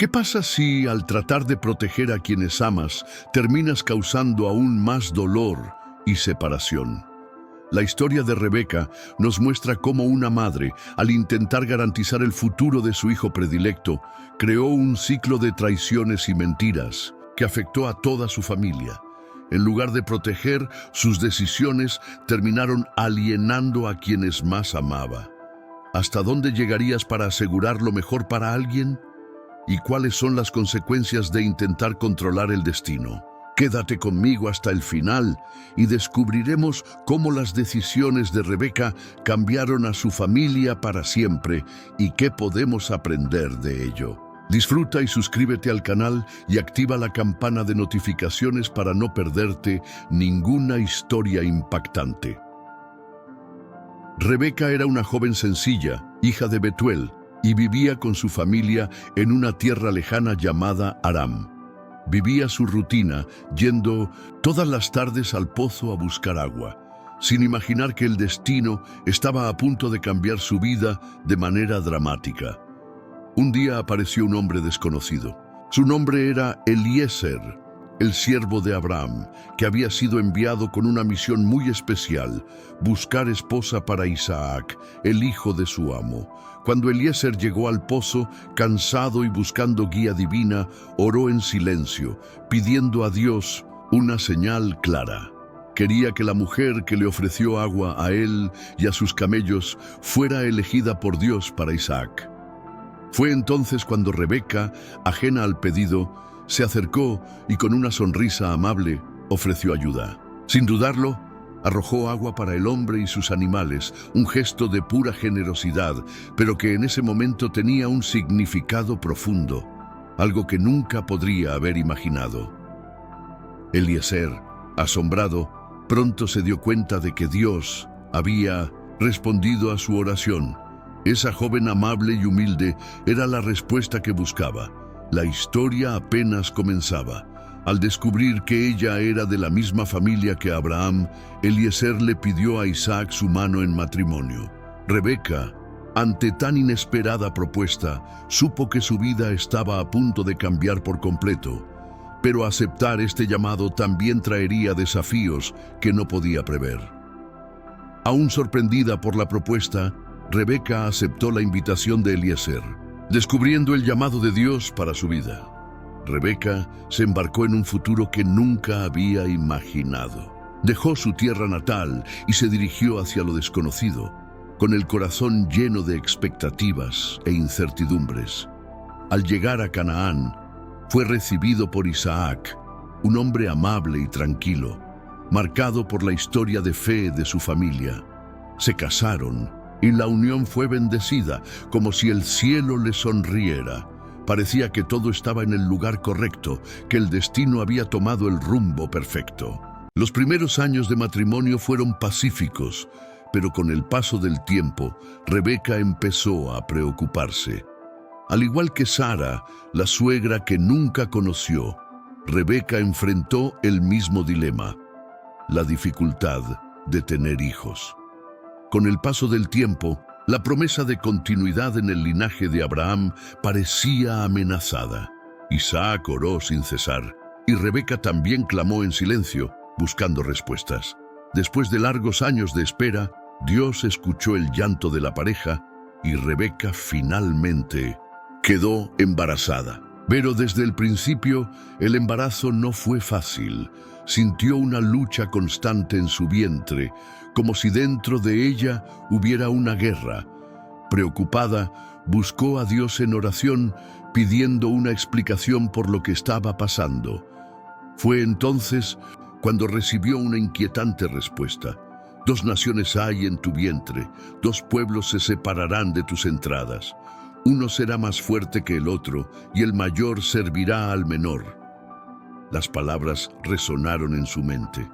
¿Qué pasa si, al tratar de proteger a quienes amas, terminas causando aún más dolor y separación? La historia de Rebeca nos muestra cómo una madre, al intentar garantizar el futuro de su hijo predilecto, creó un ciclo de traiciones y mentiras que afectó a toda su familia. En lugar de proteger, sus decisiones terminaron alienando a quienes más amaba. ¿Hasta dónde llegarías para asegurar lo mejor para alguien? ¿Y cuáles son las consecuencias de intentar controlar el destino? Quédate conmigo hasta el final y descubriremos cómo las decisiones de Rebeca cambiaron a su familia para siempre y qué podemos aprender de ello. Disfruta y suscríbete al canal y activa la campana de notificaciones para no perderte ninguna historia impactante. Rebeca era una joven sencilla, hija de Betuel, y vivía con su familia en una tierra lejana llamada Aram. Vivía su rutina yendo todas las tardes al pozo a buscar agua, sin imaginar que el destino estaba a punto de cambiar su vida de manera dramática. Un día apareció un hombre desconocido. Su nombre era Eliezer, el siervo de Abraham, que había sido enviado con una misión muy especial: buscar esposa para Isaac, el hijo de su amo. Cuando Eliezer llegó al pozo, cansado y buscando guía divina, oró en silencio, pidiendo a Dios una señal clara. Quería que la mujer que le ofreció agua a él y a sus camellos fuera elegida por Dios para Isaac. Fue entonces cuando Rebeca, ajena al pedido, se acercó y con una sonrisa amable ofreció ayuda. Sin dudarlo, arrojó agua para el hombre y sus animales, un gesto de pura generosidad, pero que en ese momento tenía un significado profundo, algo que nunca podría haber imaginado. Eliezer, asombrado, pronto se dio cuenta de que Dios había respondido a su oración. Esa joven amable y humilde era la respuesta que buscaba. La historia apenas comenzaba. Al descubrir que ella era de la misma familia que Abraham, Eliezer le pidió a Isaac su mano en matrimonio. Rebeca, ante tan inesperada propuesta, supo que su vida estaba a punto de cambiar por completo. Pero aceptar este llamado también traería desafíos que no podía prever. Aún sorprendida por la propuesta, Rebeca aceptó la invitación de Eliezer, descubriendo el llamado de Dios para su vida. Rebeca se embarcó en un futuro que nunca había imaginado. Dejó su tierra natal y se dirigió hacia lo desconocido, con el corazón lleno de expectativas e incertidumbres. Al llegar a Canaán, fue recibido por Isaac, un hombre amable y tranquilo, marcado por la historia de fe de su familia. Se casaron y la unión fue bendecida, como si el cielo le sonriera. Parecía que todo estaba en el lugar correcto, que el destino había tomado el rumbo perfecto. Los primeros años de matrimonio fueron pacíficos, pero con el paso del tiempo, Rebeca empezó a preocuparse. Al igual que Sara, la suegra que nunca conoció, Rebeca enfrentó el mismo dilema: la dificultad de tener hijos. Con el paso del tiempo, la promesa de continuidad en el linaje de Abraham parecía amenazada. Isaac oró sin cesar, y Rebeca también clamó en silencio, buscando respuestas. Después de largos años de espera, Dios escuchó el llanto de la pareja y Rebeca finalmente quedó embarazada. Pero desde el principio, el embarazo no fue fácil. Sintió una lucha constante en su vientre, como si dentro de ella hubiera una guerra. Preocupada, buscó a Dios en oración, pidiendo una explicación por lo que estaba pasando. Fue entonces cuando recibió una inquietante respuesta: 2 naciones hay en tu vientre, 2 pueblos se separarán de tus entradas. Uno será más fuerte que el otro, y el mayor servirá al menor. Las palabras resonaron en su mente.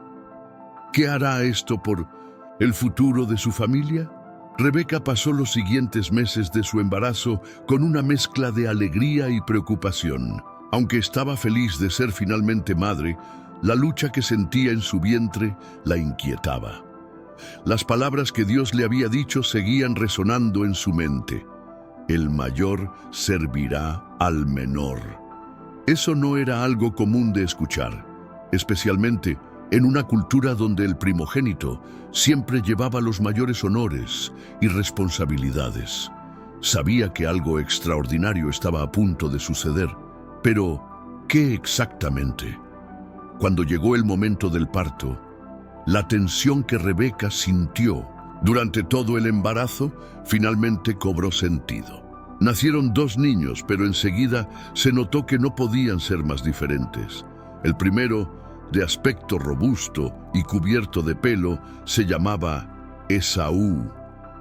¿Qué hará esto por el futuro de su familia? Rebeca pasó los siguientes meses de su embarazo con una mezcla de alegría y preocupación. Aunque estaba feliz de ser finalmente madre, la lucha que sentía en su vientre la inquietaba. Las palabras que Dios le había dicho seguían resonando en su mente: el mayor servirá al menor. Eso no era algo común de escuchar, especialmente en una cultura donde el primogénito siempre llevaba los mayores honores y responsabilidades. Sabía que algo extraordinario estaba a punto de suceder, pero ¿qué exactamente? Cuando llegó el momento del parto, la tensión que Rebeca sintió durante todo el embarazo finalmente cobró sentido. Nacieron 2 niños, pero enseguida se notó que no podían ser más diferentes. El primero, de aspecto robusto y cubierto de pelo, se llamaba Esaú.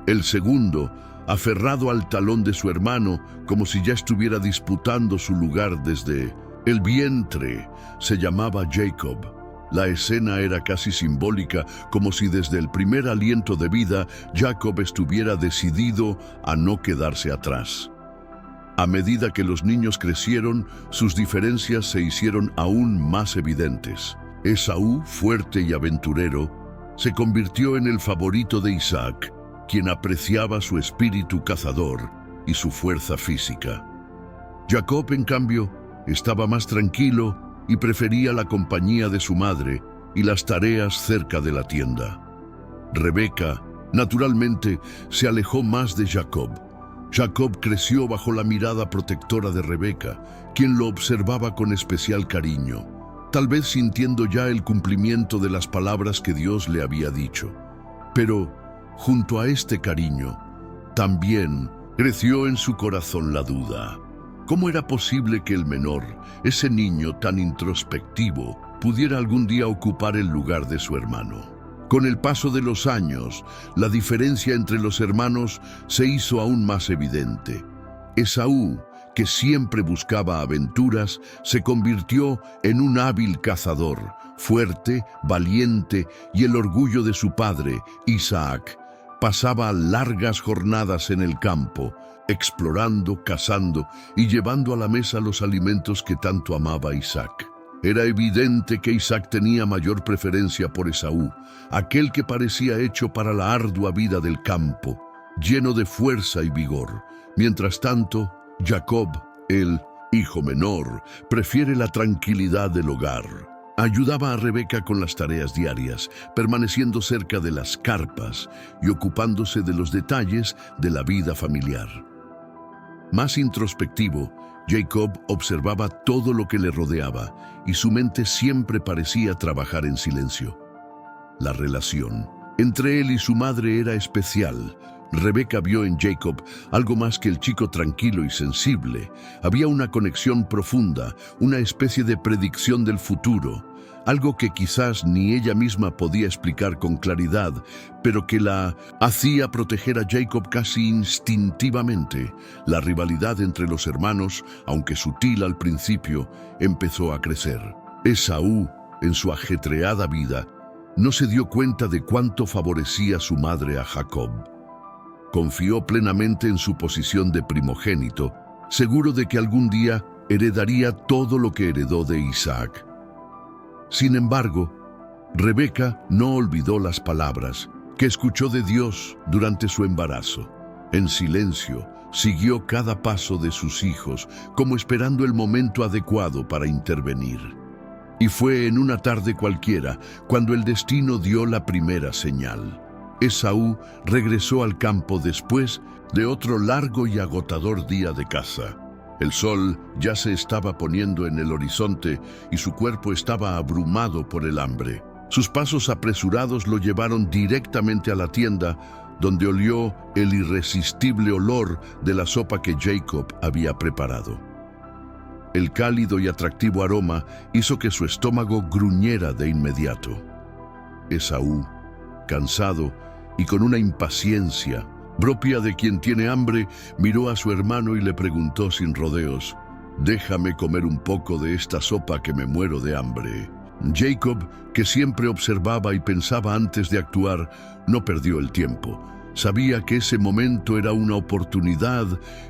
El segundo, aferrado al talón de su hermano, como si ya estuviera disputando su lugar desde el vientre, se llamaba Jacob. La escena era casi simbólica, como si desde el primer aliento de vida Jacob estuviera decidido a no quedarse atrás. A medida que los niños crecieron, sus diferencias se hicieron aún más evidentes. Esaú, fuerte y aventurero, se convirtió en el favorito de Isaac, quien apreciaba su espíritu cazador y su fuerza física. Jacob, en cambio, estaba más tranquilo y prefería la compañía de su madre y las tareas cerca de la tienda. Rebeca, naturalmente, se alejó más de Jacob. Jacob creció bajo la mirada protectora de Rebeca, quien lo observaba con especial cariño, tal vez sintiendo ya el cumplimiento de las palabras que Dios le había dicho. Pero, junto a este cariño, también creció en su corazón la duda. ¿Cómo era posible que el menor, ese niño tan introspectivo, pudiera algún día ocupar el lugar de su hermano? Con el paso de los años, la diferencia entre los hermanos se hizo aún más evidente. Esaú, que siempre buscaba aventuras, se convirtió en un hábil cazador, fuerte, valiente y el orgullo de su padre, Isaac. Pasaba largas jornadas en el campo, explorando, cazando y llevando a la mesa los alimentos que tanto amaba Isaac. Era evidente que Isaac tenía mayor preferencia por Esaú, aquel que parecía hecho para la ardua vida del campo, lleno de fuerza y vigor. Mientras tanto, Jacob, el hijo menor, prefiere la tranquilidad del hogar. Ayudaba a Rebeca con las tareas diarias, permaneciendo cerca de las carpas y ocupándose de los detalles de la vida familiar. Más introspectivo, Jacob observaba todo lo que le rodeaba y su mente siempre parecía trabajar en silencio. La relación entre él y su madre era especial. Rebeca vio en Jacob algo más que el chico tranquilo y sensible. Había una conexión profunda, una especie de predicción del futuro, algo que quizás ni ella misma podía explicar con claridad, pero que la hacía proteger a Jacob casi instintivamente. La rivalidad entre los hermanos, aunque sutil al principio, empezó a crecer. Esaú, en su ajetreada vida, no se dio cuenta de cuánto favorecía su madre a Jacob. Confió plenamente en su posición de primogénito, seguro de que algún día heredaría todo lo que heredó de Isaac. Sin embargo, Rebeca no olvidó las palabras que escuchó de Dios durante su embarazo. En silencio, siguió cada paso de sus hijos, como esperando el momento adecuado para intervenir. Y fue en una tarde cualquiera cuando el destino dio la primera señal. Esaú regresó al campo después de otro largo y agotador día de caza. El sol ya se estaba poniendo en el horizonte y su cuerpo estaba abrumado por el hambre. Sus pasos apresurados lo llevaron directamente a la tienda, donde olió el irresistible olor de la sopa que Jacob había preparado. El cálido y atractivo aroma hizo que su estómago gruñera de inmediato. Esaú, cansado y con una impaciencia propia de quien tiene hambre, miró a su hermano y le preguntó sin rodeos: «Déjame comer un poco de esta sopa que me muero de hambre». Jacob, que siempre observaba y pensaba antes de actuar, no perdió el tiempo. Sabía que ese momento era una oportunidad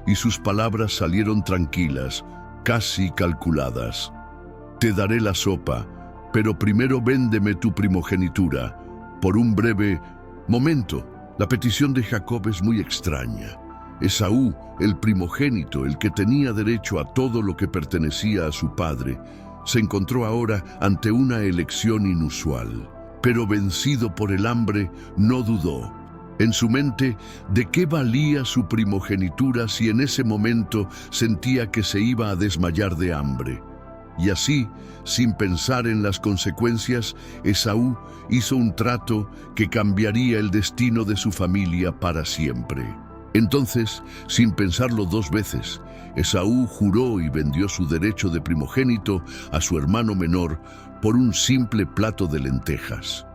y sus palabras salieron tranquilas, casi calculadas. «Te daré la sopa, pero primero véndeme tu primogenitura». Por un breve momento, la petición de Jacob es muy extraña. Esaú, el primogénito, el que tenía derecho a todo lo que pertenecía a su padre, se encontró ahora ante una elección inusual. Pero vencido por el hambre, no dudó. En su mente, ¿de qué valía su primogenitura si en ese momento sentía que se iba a desmayar de hambre? Y así, sin pensar en las consecuencias, Esaú hizo un trato que cambiaría el destino de su familia para siempre. Entonces, sin pensarlo dos veces, Esaú juró y vendió su derecho de primogénito a su hermano menor por un simple plato de lentejas.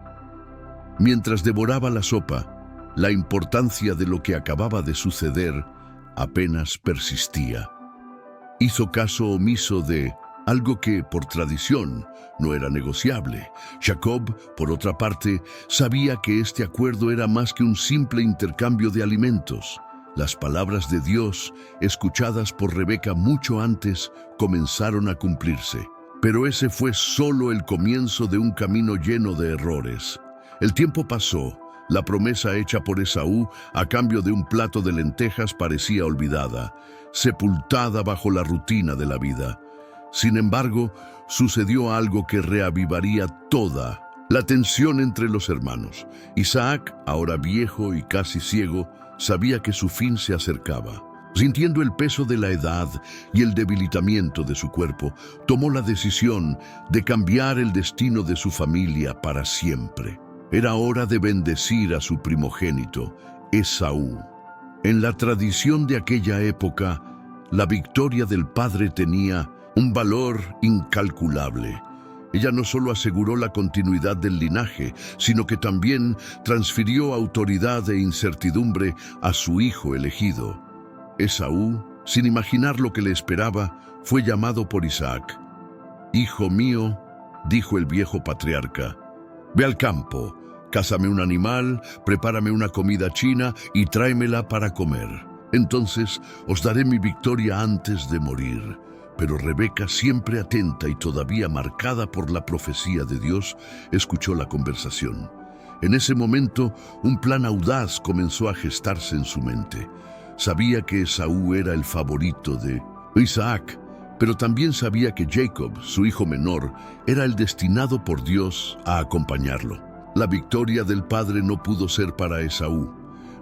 Mientras devoraba la sopa, la importancia de lo que acababa de suceder apenas persistía. Hizo caso omiso de algo que, por tradición, no era negociable. Jacob, por otra parte, sabía que este acuerdo era más que un simple intercambio de alimentos. Las palabras de Dios, escuchadas por Rebeca mucho antes, comenzaron a cumplirse. Pero ese fue solo el comienzo de un camino lleno de errores. El tiempo pasó. La promesa hecha por Esaú a cambio de un plato de lentejas parecía olvidada, sepultada bajo la rutina de la vida. Sin embargo, sucedió algo que reavivaría toda la tensión entre los hermanos. Isaac, ahora viejo y casi ciego, sabía que su fin se acercaba. Sintiendo el peso de la edad y el debilitamiento de su cuerpo, tomó la decisión de cambiar el destino de su familia para siempre. Era hora de bendecir a su primogénito, Esaú. En la tradición de aquella época, la victoria del padre tenía un valor incalculable. Ella no solo aseguró la continuidad del linaje, sino que también transfirió autoridad e incertidumbre a su hijo elegido. Esaú, sin imaginar lo que le esperaba, fue llamado por Isaac. «Hijo mío», dijo el viejo patriarca, «ve al campo, cázame un animal, prepárame una comida china y tráemela para comer. Entonces os daré mi victoria antes de morir». Pero Rebeca, siempre atenta y todavía marcada por la profecía de Dios, escuchó la conversación. En ese momento, un plan audaz comenzó a gestarse en su mente. Sabía que Esaú era el favorito de Isaac, pero también sabía que Jacob, su hijo menor, era el destinado por Dios a acompañarlo. La victoria del padre no pudo ser para Esaú.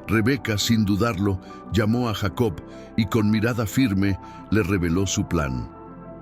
Rebeca, sin dudarlo, llamó a Jacob y con mirada firme le reveló su plan.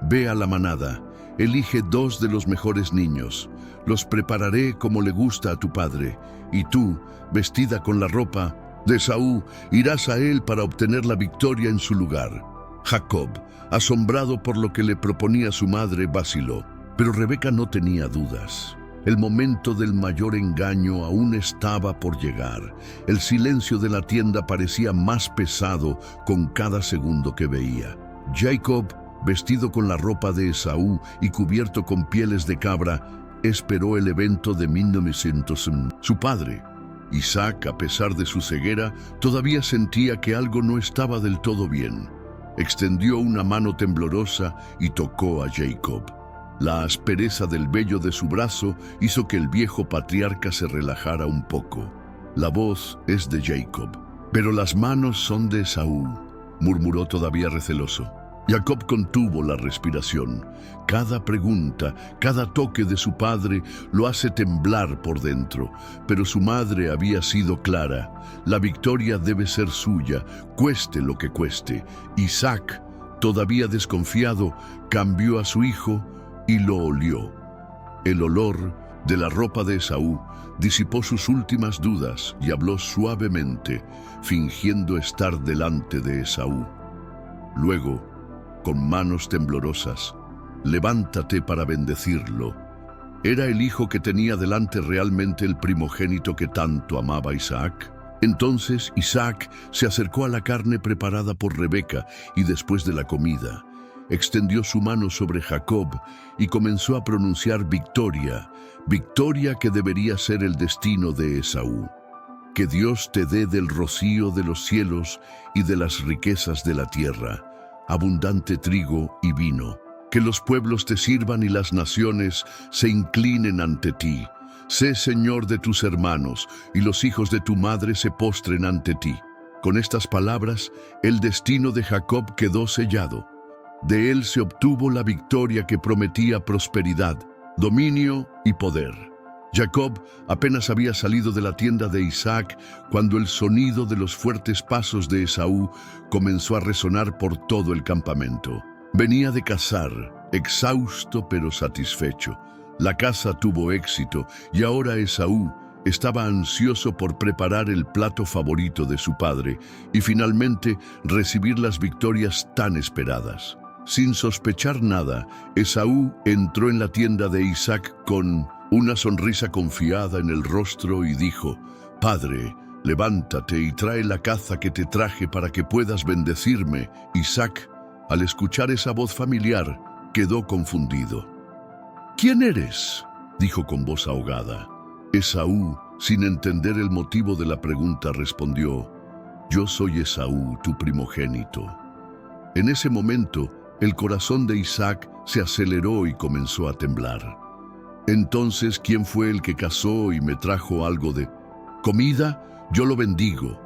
«Ve a la manada, elige 2 de los mejores niños, los prepararé como le gusta a tu padre, y tú, vestida con la ropa de Esaú, irás a él para obtener la victoria en su lugar». Jacob, asombrado por lo que le proponía su madre, vaciló, pero Rebeca no tenía dudas. El momento del mayor engaño aún estaba por llegar. El silencio de la tienda parecía más pesado con cada segundo que veía. Jacob, vestido con la ropa de Esaú y cubierto con pieles de cabra, esperó el evento de 1900. Su padre, Isaac, a pesar de su ceguera, todavía sentía que algo no estaba del todo bien. Extendió una mano temblorosa y tocó a Jacob. La aspereza del vello de su brazo hizo que el viejo patriarca se relajara un poco. «La voz es de Jacob, pero las manos son de Esaú», murmuró todavía receloso. Jacob contuvo la respiración. Cada pregunta, cada toque de su padre lo hace temblar por dentro, pero su madre había sido clara. La victoria debe ser suya, cueste lo que cueste. Isaac, todavía desconfiado, cambió a su hijo y lo olió. El olor de la ropa de Esaú disipó sus últimas dudas y habló suavemente, fingiendo estar delante de Esaú. Luego, con manos temblorosas, «Levántate para bendecirlo». ¿Era el hijo que tenía delante realmente el primogénito que tanto amaba Isaac? Entonces Isaac se acercó a la carne preparada por Rebeca y después de la comida, extendió su mano sobre Jacob y comenzó a pronunciar victoria, victoria que debería ser el destino de Esaú. «Que Dios te dé del rocío de los cielos y de las riquezas de la tierra, abundante trigo y vino. Que los pueblos te sirvan y las naciones se inclinen ante ti. Sé Señor de tus hermanos y los hijos de tu madre se postren ante ti». Con estas palabras, el destino de Jacob quedó sellado. De él se obtuvo la victoria que prometía prosperidad, dominio y poder. Jacob apenas había salido de la tienda de Isaac cuando el sonido de los fuertes pasos de Esaú comenzó a resonar por todo el campamento. Venía de cazar, exhausto pero satisfecho. La caza tuvo éxito y ahora Esaú estaba ansioso por preparar el plato favorito de su padre y finalmente recibir las victorias tan esperadas. Sin sospechar nada, Esaú entró en la tienda de Isaac con una sonrisa confiada en el rostro y dijo: «Padre, levántate y trae la caza que te traje para que puedas bendecirme». Isaac, al escuchar esa voz familiar, quedó confundido. «¿Quién eres?», dijo con voz ahogada. Esaú, sin entender el motivo de la pregunta, respondió: «Yo soy Esaú, tu primogénito». En ese momento, el corazón de Isaac se aceleró y comenzó a temblar. «Entonces, ¿quién fue el que cazó y me trajo algo de comida? Yo lo bendigo,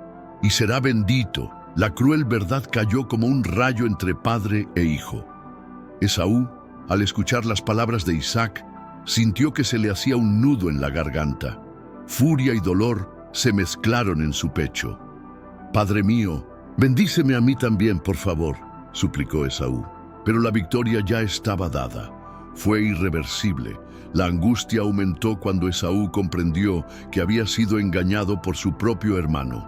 y será bendito». La cruel verdad cayó como un rayo entre padre e hijo. Esaú, al escuchar las palabras de Isaac, sintió que se le hacía un nudo en la garganta. Furia y dolor se mezclaron en su pecho. «Padre mío, bendíceme a mí también, por favor», suplicó Esaú. Pero la victoria ya estaba dada. Fue irreversible. La angustia aumentó cuando Esaú comprendió que había sido engañado por su propio hermano.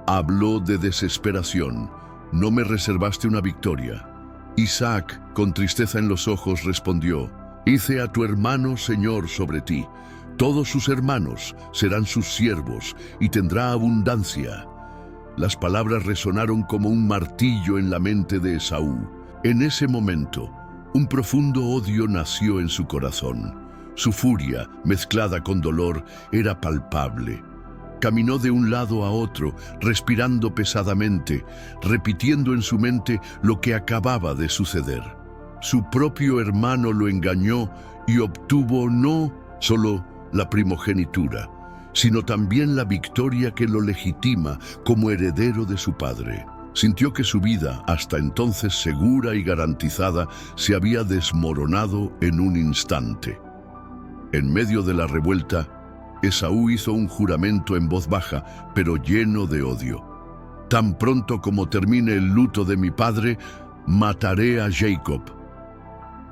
Habló de desesperación: «No me reservaste una victoria». Isaac, con tristeza en los ojos, respondió: «Hice a tu hermano señor sobre ti. Todos sus hermanos serán sus siervos y tendrá abundancia». Las palabras resonaron como un martillo en la mente de Esaú. En ese momento, un profundo odio nació en su corazón. Su furia, mezclada con dolor, era palpable. Caminó de un lado a otro, respirando pesadamente, repitiendo en su mente lo que acababa de suceder. Su propio hermano lo engañó y obtuvo no solo la primogenitura, sino también la victoria que lo legitima como heredero de su padre. Sintió que su vida, hasta entonces segura y garantizada, se había desmoronado en un instante. En medio de la revuelta, Esaú hizo un juramento en voz baja, pero lleno de odio. «Tan pronto como termine el luto de mi padre, mataré a Jacob».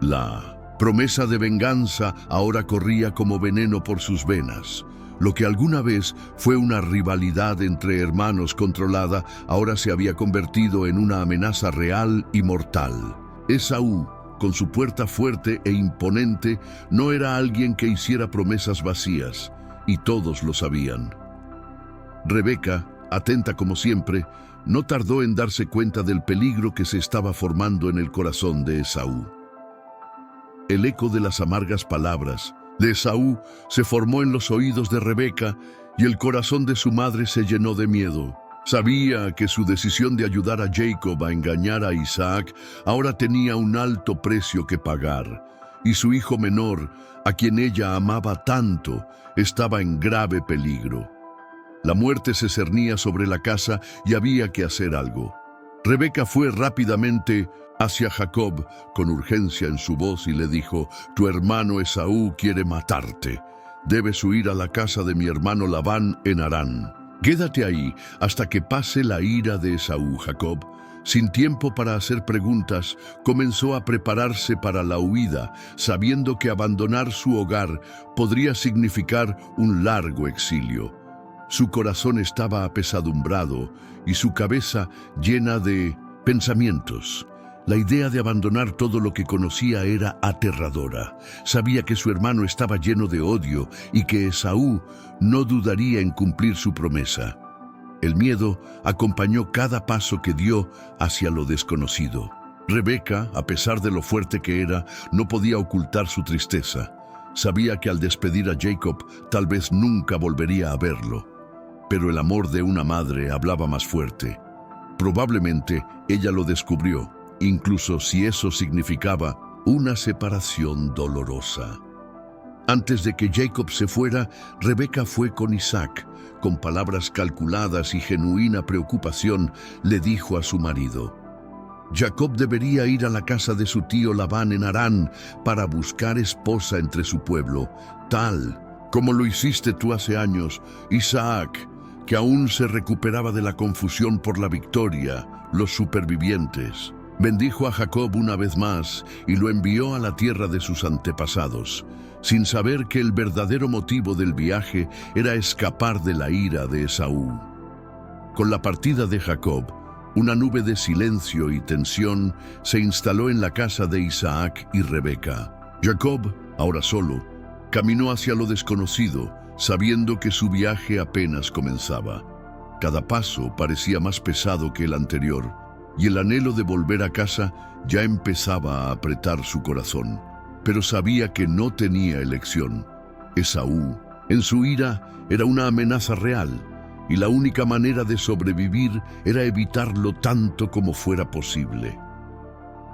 La promesa de venganza ahora corría como veneno por sus venas. Lo que alguna vez fue una rivalidad entre hermanos controlada, ahora se había convertido en una amenaza real y mortal. Esaú, con su puerta fuerte e imponente, no era alguien que hiciera promesas vacías, y todos lo sabían. Rebeca, atenta como siempre, no tardó en darse cuenta del peligro que se estaba formando en el corazón de Esaú. El eco de las amargas palabras de Esaú se formó en los oídos de Rebeca y el corazón de su madre se llenó de miedo. Sabía que su decisión de ayudar a Jacob a engañar a Isaac ahora tenía un alto precio que pagar, y su hijo menor, a quien ella amaba tanto, estaba en grave peligro. La muerte se cernía sobre la casa y había que hacer algo. Rebeca fue rápidamente hacia Jacob con urgencia en su voz y le dijo: «Tu hermano Esaú quiere matarte. Debes huir a la casa de mi hermano Labán en Harán. Quédate ahí hasta que pase la ira de Esaú». Jacob, sin tiempo para hacer preguntas, comenzó a prepararse para la huida, sabiendo que abandonar su hogar podría significar un largo exilio. Su corazón estaba apesadumbrado y su cabeza llena de pensamientos. La idea de abandonar todo lo que conocía era aterradora. Sabía que su hermano estaba lleno de odio y que Esaú no dudaría en cumplir su promesa. El miedo acompañó cada paso que dio hacia lo desconocido. Rebeca, a pesar de lo fuerte que era, no podía ocultar su tristeza. Sabía que al despedir a Jacob, tal vez nunca volvería a verlo. Pero el amor de una madre hablaba más fuerte. Probablemente ella lo descubrió, incluso si eso significaba una separación dolorosa. Antes de que Jacob se fuera, Rebeca fue con Isaac. Con palabras calculadas y genuina preocupación, le dijo a su marido: Jacob debería ir a la casa de su tío Labán en Harán para buscar esposa entre su pueblo, tal como lo hiciste tú hace años. Isaac, que aún se recuperaba de la confusión por la victoria, los supervivientes, bendijo a Jacob una vez más y lo envió a la tierra de sus antepasados, sin saber que el verdadero motivo del viaje era escapar de la ira de Esaú. Con la partida de Jacob, una nube de silencio y tensión se instaló en la casa de Isaac y Rebeca. Jacob, ahora solo, caminó hacia lo desconocido, sabiendo que su viaje apenas comenzaba. Cada paso parecía más pesado que el anterior, y el anhelo de volver a casa ya empezaba a apretar su corazón. Pero sabía que no tenía elección. Esaú, en su ira, era una amenaza real, y la única manera de sobrevivir era evitarlo tanto como fuera posible.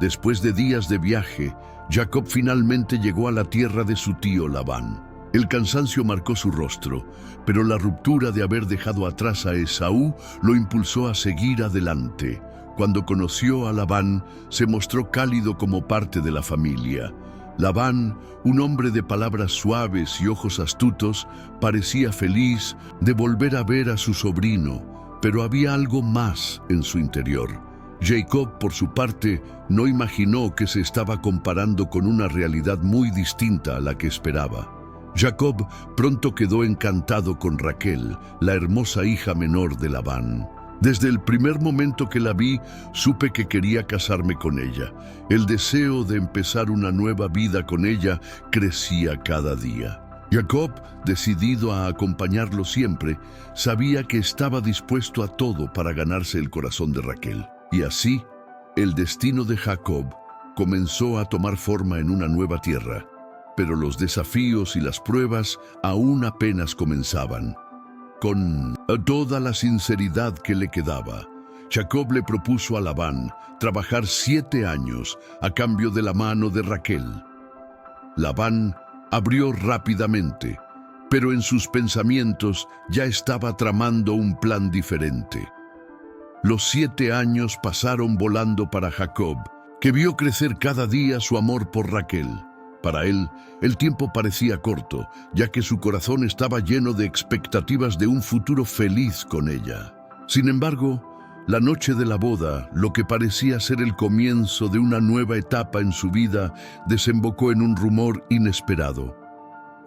Después de días de viaje, Jacob finalmente llegó a la tierra de su tío Labán. El cansancio marcó su rostro, pero la ruptura de haber dejado atrás a Esaú lo impulsó a seguir adelante. Cuando conoció a Labán, se mostró cálido como parte de la familia. Labán, un hombre de palabras suaves y ojos astutos, parecía feliz de volver a ver a su sobrino, pero había algo más en su interior. Jacob, por su parte, no imaginó que se estaba comparando con una realidad muy distinta a la que esperaba. Jacob pronto quedó encantado con Raquel, la hermosa hija menor de Labán. Desde el primer momento que la vi, supe que quería casarme con ella. El deseo de empezar una nueva vida con ella crecía cada día. Jacob, decidido a acompañarlo siempre, sabía que estaba dispuesto a todo para ganarse el corazón de Raquel. Y así, el destino de Jacob comenzó a tomar forma en una nueva tierra. Pero los desafíos y las pruebas aún apenas comenzaban. Con toda la sinceridad que le quedaba, Jacob le propuso a Labán trabajar 7 años a cambio de la mano de Raquel. Labán abrió rápidamente, pero en sus pensamientos ya estaba tramando un plan diferente. Los 7 años pasaron volando para Jacob, que vio crecer cada día su amor por Raquel. Para él, el tiempo parecía corto, ya que su corazón estaba lleno de expectativas de un futuro feliz con ella. Sin embargo, la noche de la boda, lo que parecía ser el comienzo de una nueva etapa en su vida, desembocó en un rumor inesperado.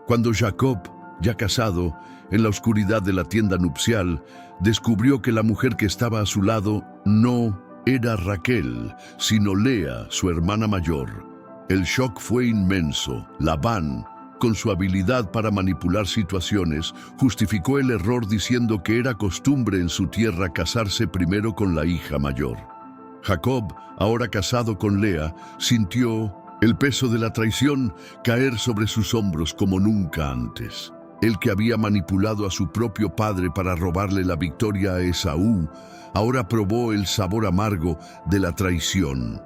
Cuando Jacob, ya casado, en la oscuridad de la tienda nupcial, descubrió que la mujer que estaba a su lado no era Raquel, sino Lea, su hermana mayor. El shock fue inmenso. Labán, con su habilidad para manipular situaciones, justificó el error diciendo que era costumbre en su tierra casarse primero con la hija mayor. Jacob, ahora casado con Lea, sintió el peso de la traición caer sobre sus hombros como nunca antes. El que había manipulado a su propio padre para robarle la victoria a Esaú, ahora probó el sabor amargo de la traición.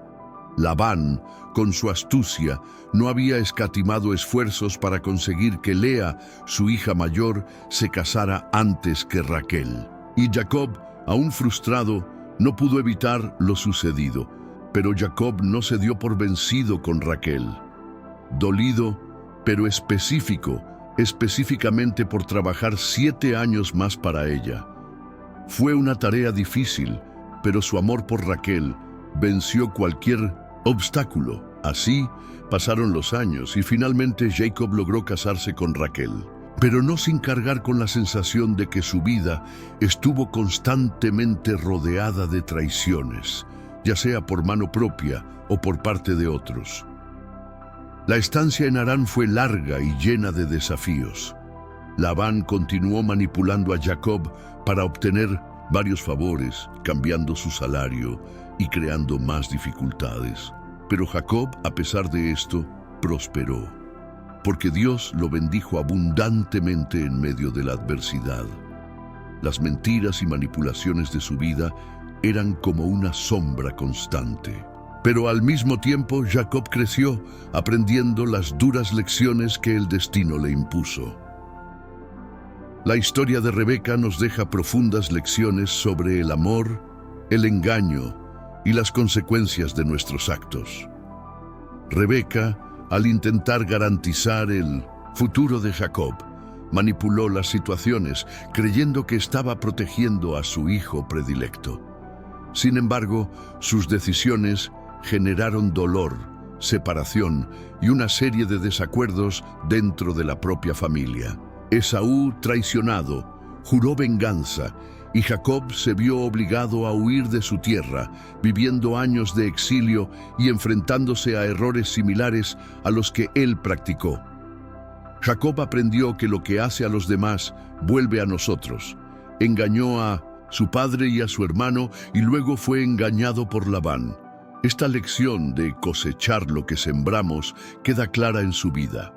Labán, con su astucia, no había escatimado esfuerzos para conseguir que Lea, su hija mayor, se casara antes que Raquel. Y Jacob, aún frustrado, no pudo evitar lo sucedido. Pero Jacob no se dio por vencido con Raquel. Dolido, pero específicamente por trabajar 7 años más para ella. Fue una tarea difícil, pero su amor por Raquel venció cualquier obstáculo. Así pasaron los años y finalmente Jacob logró casarse con Raquel, pero no sin cargar con la sensación de que su vida estuvo constantemente rodeada de traiciones, ya sea por mano propia o por parte de otros. La estancia en Harán fue larga y llena de desafíos. Labán continuó manipulando a Jacob para obtener varios favores, cambiando su salario y creando más dificultades. Pero Jacob, a pesar de esto, prosperó, porque Dios lo bendijo abundantemente en medio de la adversidad. Las mentiras y manipulaciones de su vida eran como una sombra constante, Pero al mismo tiempo Jacob creció, aprendiendo las duras lecciones que el destino le impuso. La historia de Rebeca nos deja profundas lecciones sobre el amor, el engaño y las consecuencias de nuestros actos. Rebeca, al intentar garantizar el futuro de Jacob, manipuló las situaciones, creyendo que estaba protegiendo a su hijo predilecto. Sin embargo, sus decisiones generaron dolor, separación y una serie de desacuerdos dentro de la propia familia. Esaú, traicionado, juró venganza y Jacob se vio obligado a huir de su tierra, viviendo años de exilio y enfrentándose a errores similares a los que él practicó. Jacob aprendió que lo que hace a los demás vuelve a nosotros. Engañó a su padre y a su hermano y luego fue engañado por Labán. Esta lección de cosechar lo que sembramos queda clara en su vida.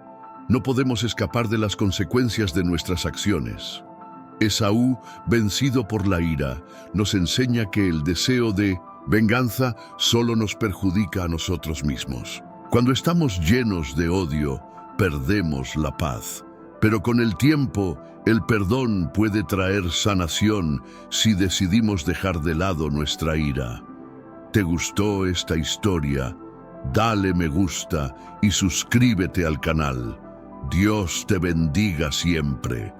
No podemos escapar de las consecuencias de nuestras acciones. Esaú, vencido por la ira, nos enseña que el deseo de venganza solo nos perjudica a nosotros mismos. Cuando estamos llenos de odio, perdemos la paz. Pero con el tiempo, el perdón puede traer sanación si decidimos dejar de lado nuestra ira. ¿Te gustó esta historia? Dale me gusta y suscríbete al canal. Dios te bendiga siempre.